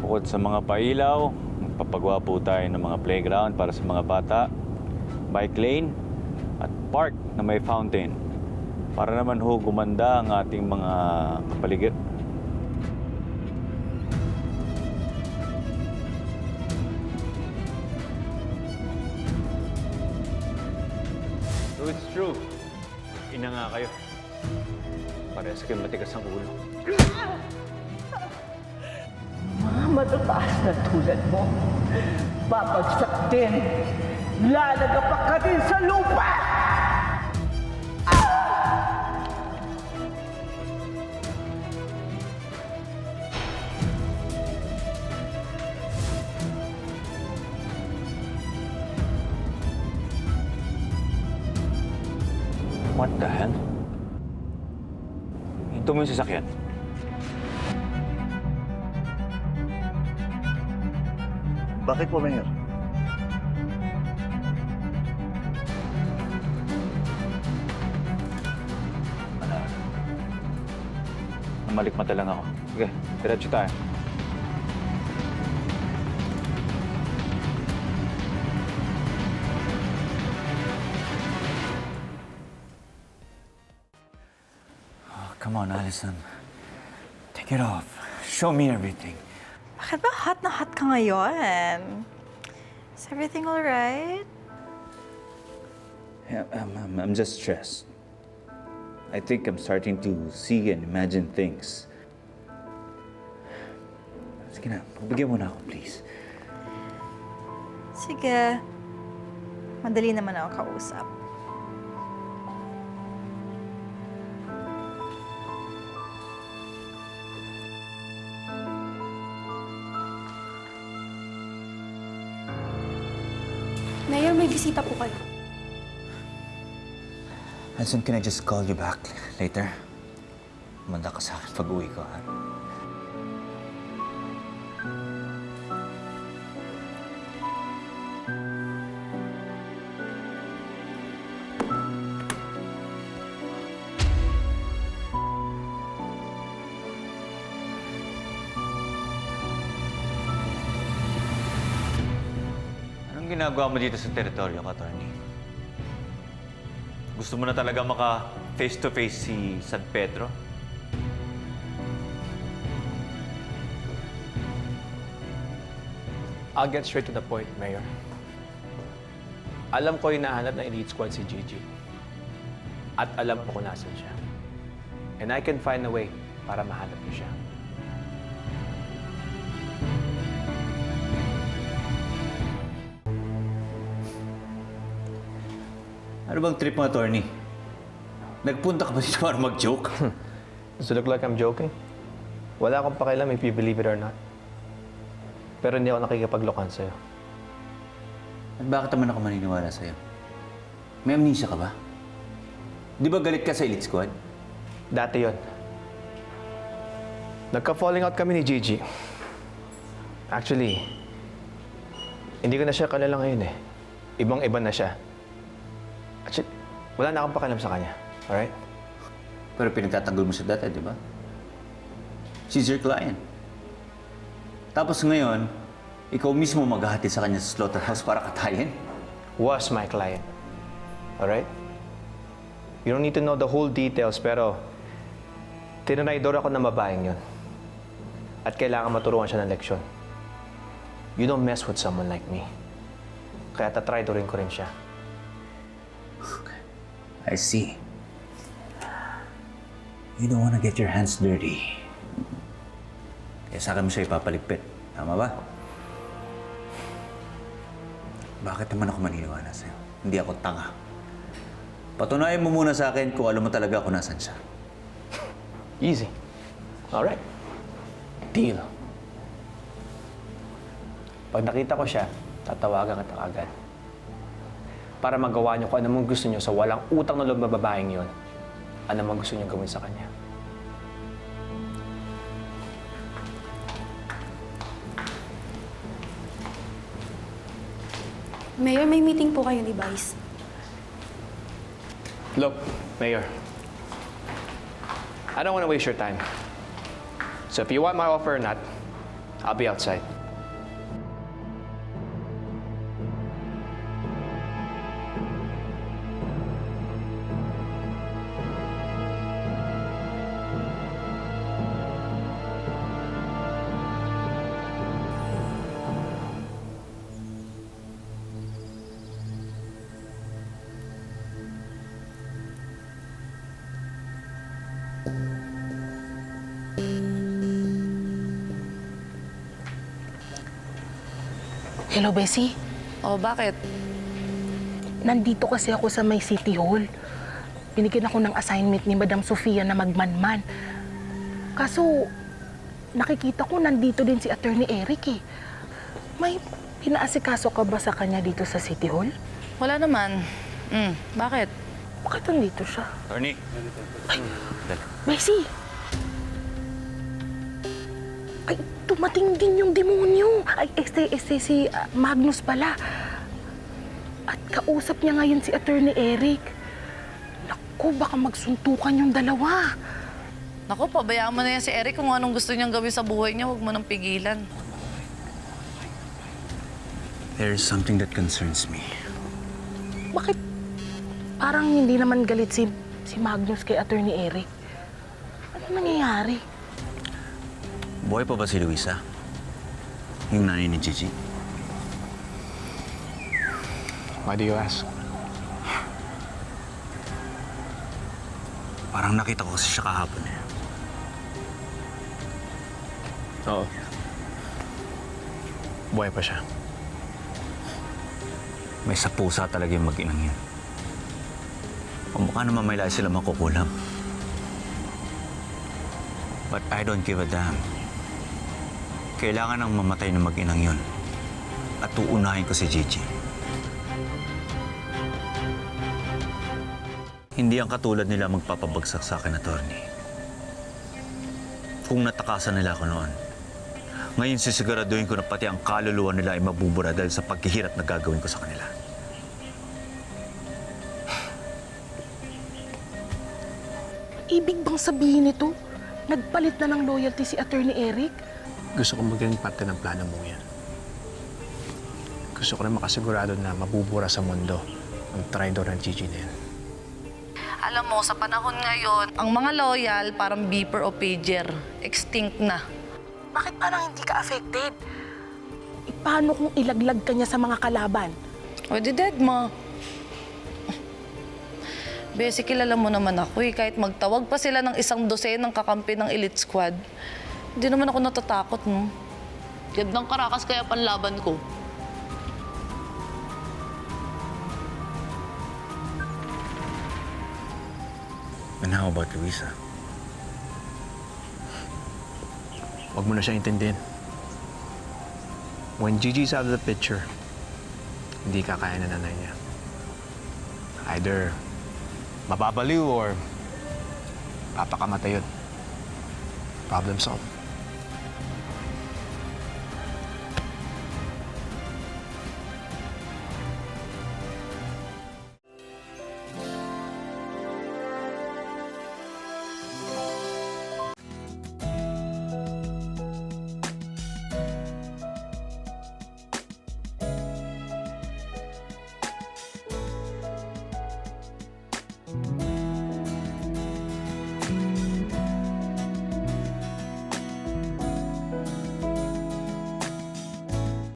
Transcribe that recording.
Bukod sa mga pailaw, magpapagawa po tayo ng mga playground para sa mga bata, bike lane, at park na may fountain. Para naman ho gumanda ang ating mga kapaligid. So it's true. Ina nga kayo. Parehas kayo matigas ang ulo. Mga matataas na tulad mo, babagsak din. Lalagapak ka din sa lupa! What the hell? Hinto mo yung sasakyan. Bakit po, Mayor? Wala. Namalikmata lang ako. Sige, diretso tayo. Oh, come on, Allison. Take it off. Show me everything. Bakit ba hot na hot ka ngayon? Is everything alright? Yeah, I'm just stressed. I think I'm starting to see and imagine things. Sige na, pagbigyan mo na ako, please. Sige. Madali naman ako kausap. Mayor, may bisita po kayo. Allison, can I just call you back later? Manda ka sa akin pag-uwi ko, ha? Anong ginagawa mo dito sa teritoryo ko, attorney? Gusto mo na talaga maka face-to-face si San Pedro? I'll get straight to the point, Mayor. Alam ko hinahanap ng elite squad si Gigi. At alam ko kung nasan siya. And I can find a way para mahanap niyo siya. Ano bang trip mo, attorney? Nagpunta ka ba dito para mag-joke? Does it look like I'm joking? Wala akong pakialam if you believe it or not. Pero hindi ako nakikipaglokan sa'yo. At bakit naman ako maniniwala sa'yo? May amnesia ka ba? Di ba galit ka sa elite squad? Dati yon. Nagka-falling out kami ni Gigi. Actually, hindi ko na siya kalala ngayon eh. Ibang-iba na siya. Actually, wala na akong pakialam sa kanya. Alright? Pero pinagtatanggol mo siya dati, di ba? She's your client. Tapos ngayon, ikaw mismo maghahati sa kanya sa slaughterhouse para katayin? Was my client. Alright? You don't need to know the whole details, pero tinanaydor ako ng babaeng yun. At kailangan maturuan siya ng leksyon. You don't mess with someone like me. Kaya tatraydorin ko rin siya. I see. You don't wanna get your hands dirty. Kaya sa akin mo siya ipapaligpit. Tama ba? Bakit naman ako maniniwala sa'yo? Hindi ako tanga. Patunayan mo muna sa akin kung alam mo talaga kung nasan siya. Easy. Alright. Deal. Pag nakita ko siya, tatawagan kita agad. Para magawa niyo kung ano mong gusto niyo sa walang utang na loob na babaeng yun. Ano mong gusto niyo gawin sa kanya. Mayor, may meeting po kayo ni Vice. Look, Mayor. I don't want to waste your time. So if you want my offer or not, I'll be outside. Hello, Bessie. Oh, bakit? Nandito kasi ako sa may City Hall. Binigyan ako ng assignment ni Madam Sofia na magmanman. Kaso, nakikita ko nandito din si Attorney Eric eh. May pinaasikaso ka ba sa kanya dito sa City Hall? Wala naman. Bakit? Bakit nandito siya? Attorney. Bessie! Ay, tumating din yung demonyo. Ay, si Magnus pala. At kausap niya ngayon si Attorney Eric. Naku, baka magsuntukan yung dalawa. Naku, pabayaan mo na yan si Eric kung anong gusto niyang gawin sa buhay niya. Huwag mo nang pigilan. There is something that concerns me. Bakit parang hindi naman galit si Magnus kay Attorney Eric? Ano nangyayari? Buhay pa ba si Luisa? Yung nanay ni Gigi? Why do you ask? Parang nakita ko kasi siya kahapon eh. Oo. Buhay pa siya. May sa pusa talaga yung mag-inang yun. O mukha naman may lahi sila makukulam. But I don't give a damn. Kailangan nang mamatay ng mag-inang yun. At uunahin ko si Gigi. Hindi ang katulad nila magpapabagsak sa akin, attorney. Kung natakasan nila ako noon, ngayon sisiguraduhin ko na pati ang kaluluwa nila ay mabubura dahil sa paghihirap na gagawin ko sa kanila. Ibig bang sabihin nito, nagpalit na ng loyalty si Attorney Eric? Gusto ko maging parte ng plano mong yan. Gusto ko rin makasigurado na mabubura sa mundo ang traidor ng Gigi na yan. Alam mo, sa panahon ngayon, ang mga loyal parang beeper o pager. Extinct na. Bakit parang hindi ka affected? Paano kung ilaglag ka niya sa mga kalaban? O, di dead mo. Besi, kilala mo naman ako eh. Kahit magtawag pa sila ng 100 ng kakampi ng elite squad, hindi naman ako natatakot, no? Gandang karakas kaya panlaban ko. And how about Luisa? Huwag mo na siya intindihin. When Gigi's out of the picture, hindi kakaya na nanay niya. Either mababaliw or papakamatay yun. Problem solved.